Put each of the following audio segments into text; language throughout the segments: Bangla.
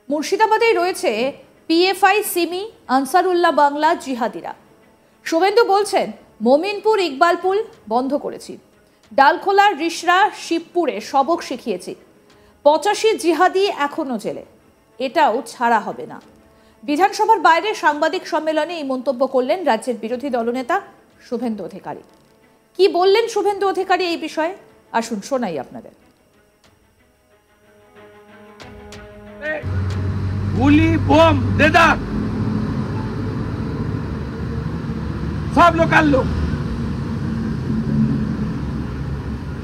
মুর্শিদাবাদেই রয়েছে পিএফআই, সিমি, আনসারুল্লাহ বাংলা, জিহাদিরা। শুভেন্দু বলছেন, মোমিনপুর ইকবালপুর বন্ধ করেছি, ডালখোলার রিসরা শিবপুরে সবক শিখিয়েছি, 85 জিহাদি এখনো জেলে, এটাও ছাড়া হবে না। বিধানসভার বাইরে সাংবাদিক সম্মেলনে এই মন্তব্য করলেন রাজ্যের বিরোধী দলনেতা শুভেন্দু অধিকারী। কি বললেন শুভেন্দু অধিকারী এই বিষয়ে, আসুন শোনাই আপনাদের। গুলি, বোম, দেদার সব লোকাল লোক।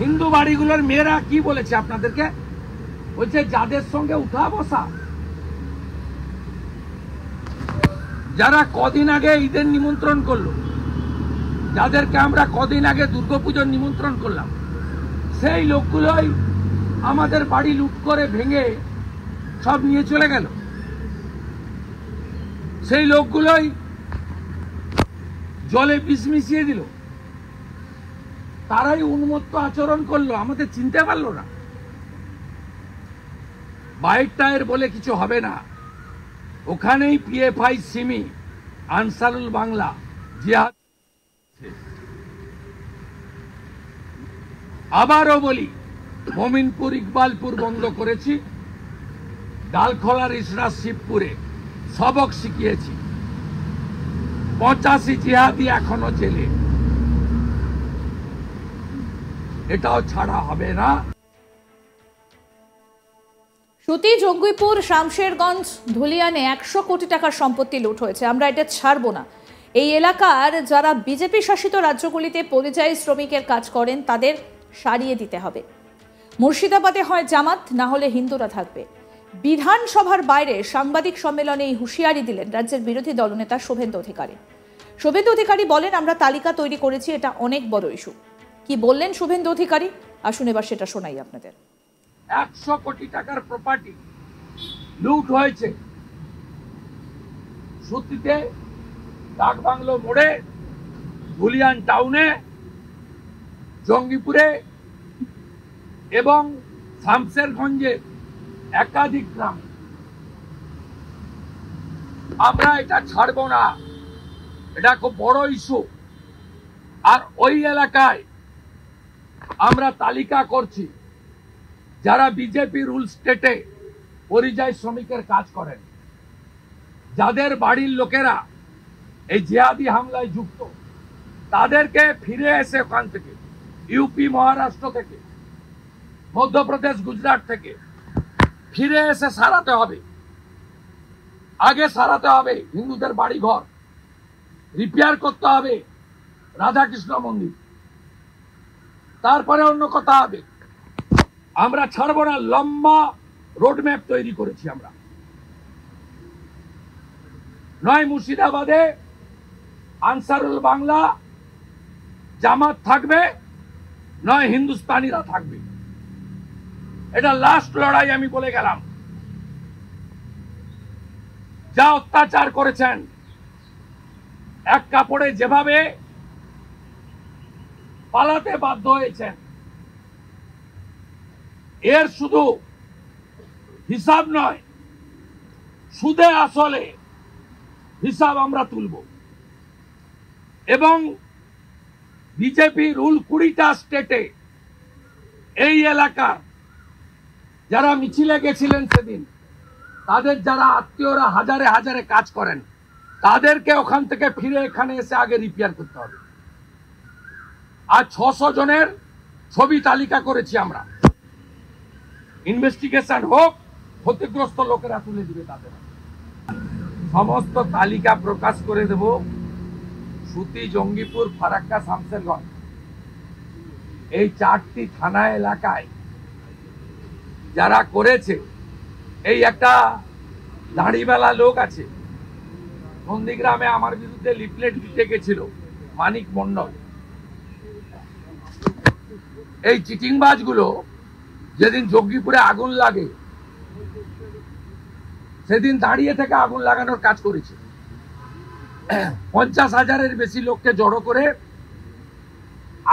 হিন্দু বাড়িগুলোর মেয়েরা কি বলেছে আপনাদেরকে? বলছে যাদের সঙ্গে উঠা বসা, যারা কদিন আগে ঈদের নিমন্ত্রণ করলো, যাদেরকে আমরা কদিন আগে দুর্গাপুজোর নিমন্ত্রণ করলাম, সেই লোকগুলোই আমাদের বাড়ি লুট করে ভেঙে সব নিয়ে চলে গেল। সেই লোকগুলোই জলে বিষ মিশিয়ে দিল, তারাই উন্মত্ত আচরণ করলো, আমাদের চিনতে পারলো না। বাইক টায়ার বলে কিছু হবে না, ওখানেই পিএফআই, সিমি, আনসারুল বাংলা, জিহাদ। আবারও বলি, মোমিনপুর ইকবালপুর বন্ধ করেছি, ডালখোলার রিসরা শিবপুরে সবক শিখিয়েছি, 85 জিহাদি এখনো জেলে, এটাও ছাড়া হবে না। সুতি, জঙ্গিপুর, শামশেরগঞ্জ, ধুলিয়ানে 100 কোটি টাকার সম্পত্তি লুট হয়েছে, আমরা এটা ছাড়বো না। এই এলাকার যারা বিজেপি শাসিত রাজ্যগুলিতে পরিযায়ী শ্রমিকের কাজ করেন তাদের সারিয়ে দিতে হবে। মুর্শিদাবাদে হয় জামাত, না হলে হিন্দুরা থাকবে। বিধানসভার বাইরে সাংবাদিক সম্মেলনে এই হুঁশিয়ারি দিলেন রাজ্যের বিরোধী দলনেতা শুভেন্দু অধিকারী। শুভেন্দু অধিকারী বলেন, আমরা তালিকা তৈরি করেছি, এটা অনেক বড় ইস্যু। কি বললেন শুভেন্দু অধিকারী, আসুন এবার সেটা শোনাই আপনাদের। 100 কোটি টাকার প্রপার্টি লুট হয়েছে সুতিতে, ডাকবাংলো মোড়ে, ধুলিয়ান টাউনে, জঙ্গিপুরে এবং শামশেরগঞ্জের একাধিক গ্রামে। আমরা এটা ছাড়বো না, এটা খুব বড় ইস্যু। আর ওই এলাকায় আমরা তালিকা করছি যারা বিজেপি রুল স্টেটে পরিযায়ী শ্রমিকের কাজ করেন, যাদের বাড়ির লোকেরা এই জিহাদি হামলায় যুক্ত, তাদেরকে ফিরে এসে ওখান থেকে, ইউপি, মহারাষ্ট্র থেকে, মধ্যপ্রদেশ, গুজরাট থেকে ফিরে এসে সারাতে হবে। আগে সারাতে হবে হিন্দুদের বাড়ি ঘর, রিপেয়ার করতে হবে রাধাকৃষ্ণ মন্দির, তারপরে অন্য কথা হবে। আমরা ছাড়বো না, লম্বা রোডম্যাপ তৈরি করেছি আমরা। নয় মুর্শিদাবাদে আনসারুল বাংলা, জামাত থাকবে, নয় হিন্দুস্তানিরা থাকবে। এটা লাস্ট লড়াই, আমি বলে গেলাম। যা অত্যাচার করেছেন, এক কাপড়ে যেভাবে পালাতে বাধ্য হয়েছেন, এর শুধু হিসাব নয়, সুদে আসলে হিসাব আমরা তুলব। এবং বিজেপি রুল 20টা স্টেটে এই এলাকার যারা মিছিলে গেছিলেন সেদিন, তাদের যারা আত্মীয়রা হাজারে হাজারে কাজ করেন, তাদেরকে ওখান থেকে ফিরে এখানে এসে আগে রিপেয়ার করতে হবে। আর 600 জনের ছবি তালিকা করেছি আমরা, ইনভেস্টিগেশন হোক, ক্ষতিগ্রস্ত লোকেরা তুলে দিবে তাদের। সমস্ত তালিকা প্রকাশ করে দেব। সুতি, জঙ্গিপুর, ফারাক্কা, শামশেরগঞ্জ, এই 4টি থানা এলাকায় যারা করেছে। এই একটা দাঁড়িবেলা লোক আছে নন্দীগ্রামে, আমার বিরুদ্ধে লিফলেট দিতে গেছিল, মানিক মন্ডল। এই চিটিংবাজগুলো যেদিন জঙ্গিপুরে আগুন লাগে, সেদিন দাঁড়িয়ে থেকে আগুন লাগানোর কাজ করেছে। 50,000-এর বেশি লোককে জড়ো করে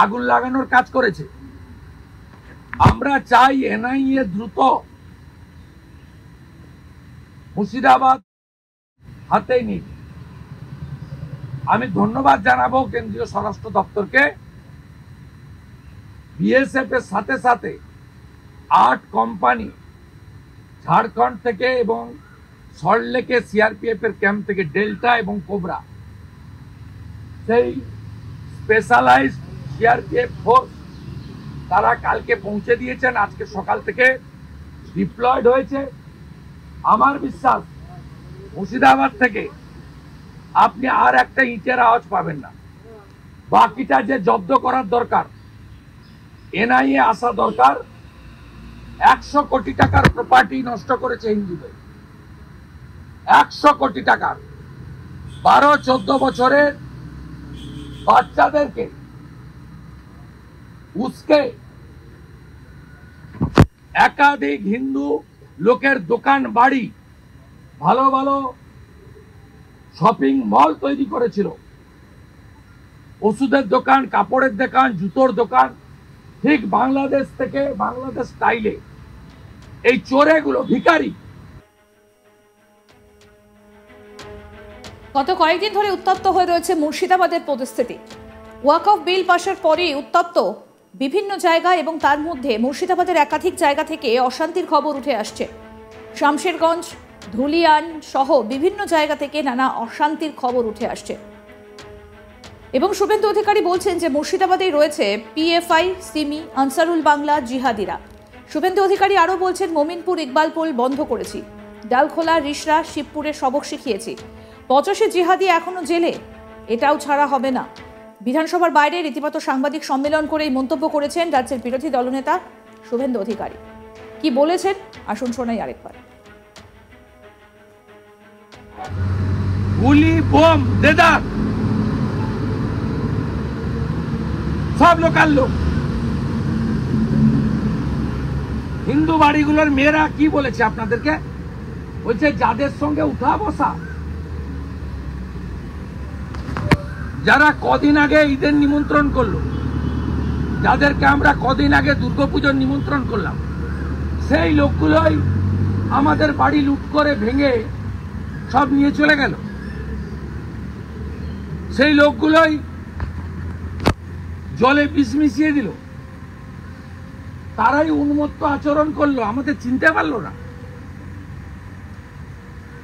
আগুন লাগানোর কাজ করেছে। আমরা চাই এনআইএ দ্রুত মুর্শিদাবাদ হাতেই নিই। আমি ধন্যবাদ জানাবো কেন্দ্রীয় স্বরাষ্ট্র দপ্তরকে। বিএসএফ এর সাথে সাথে 8 কোম্পানি ঝাড়খণ্ড থেকে এবং সল্টলেকে সিআরপিএফ এর ক্যাম্প থেকে ডেল্টা এবং কোবরা, সেই স্পেশালাইজড সিআরপিএফ ফোর্স তারা কালকে পৌঁছে দিয়েছেন, আজকে সকাল থেকে ডিপ্লয়েড হয়েছে। আমার বিশ্বাস মুর্শিদাবাদ থেকে আপনি আর একটা ইটের আওয়াজ পাবেন না। বাকিটা যে জব্দ করার দরকার, এনআইএ আসা দরকার। 100 কোটি টাকার প্রপার্টি নষ্ট করেছে হিন্দুদের, 100 কোটি টাকার। 12-14 বছরের বাচ্চাদেরকে উস্কে একাধিক হিন্দু লোকের দোকান বাড়ি, ভালো ভালো শপিং মল তৈরি করেছিল, ওষুধের দোকান, কাপড়ের দোকান, জুতোর দোকান, ঠিক বাংলাদেশ থেকে, বাংলাদেশ স্টাইলে। এই চোরেগুলো ভিখারি। গত কয়েকদিন ধরে উত্তপ্ত হয়ে রয়েছে মুর্শিদাবাদের পরিস্থিতি। ওয়াকফ বিল পাশের পরই উত্তপ্ত বিভিন্ন জায়গা, এবং তার মধ্যে মুর্শিদাবাদের একাধিক জায়গা থেকে অশান্তির খবর উঠে আসছে। শামশেরগঞ্জ, ধুলিয়ান সহ বিভিন্ন জায়গা থেকে নানা অশান্তির খবর উঠে আসছে, এবং শুভেন্দু অধিকারী বলছেন যে মুর্শিদাবাদেই রয়েছে পিএফআই, সিমি, আনসারুল বাংলা, জিহাদিরা। শুভেন্দু অধিকারী আরও বলছেন, মোমিনপুর ইকবালপুর বন্ধ করেছি, ডালখোলা, রিসরা, শিবপুরে সবক শিখিয়েছি, 85 জিহাদি এখনো জেলে, এটাও ছাড়া হবে না। বিধানসভার বাইরে রীতিমতো সাংবাদিক সম্মেলন করে এই মন্তব্য করেছেন রাজ্যের বিরোধী দলনেতা শুভেন্দু অধিকারী। কি বলেছেন আসুন শোনাই আরেকবার। গুলি, বোম, দেদার সব লোকাল লোক। হিন্দু বাড়িগুলোর মেয়েরা কি বলেছে আপনাদেরকে? বলছে যাদের সঙ্গে উঠা বসা, যারা কদিন আগে ঈদের নিমন্ত্রণ করলো, যাদেরকে আমরা কদিন আগে দুর্গাপুজোর নিমন্ত্রণ করলাম, সেই লোকগুলোই আমাদের বাড়ি লুট করে ভেঙে সব নিয়ে চলে গেল। সেই লোকগুলোই জলে বিষ মিশিয়ে দিল। তারাই উন্মত্ত আচরণ করলো, আমাদের চিনতে পারলো না।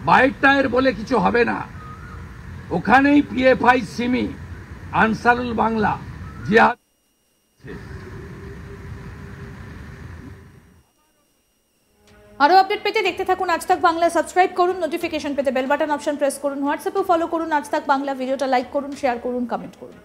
বাইক টায়ার বলে কিছু হবে না, ওখানেই পিএফআই, সিমি, আনসারুল বাংলা, জিহাদ। আরো আপডেট পেতে দেখতে থাকুন আজ তাক বাংলা। সাবস্ক্রাইব করুন, নোটিফিকেশন পেতে বেল বাটন অপশন প্রেস করুন, হোয়াটসঅ্যাপে ফলো করুন আজ তাক বাংলা। ভিডিওটা লাইক করুন, শেয়ার করুন, কমেন্ট করুন।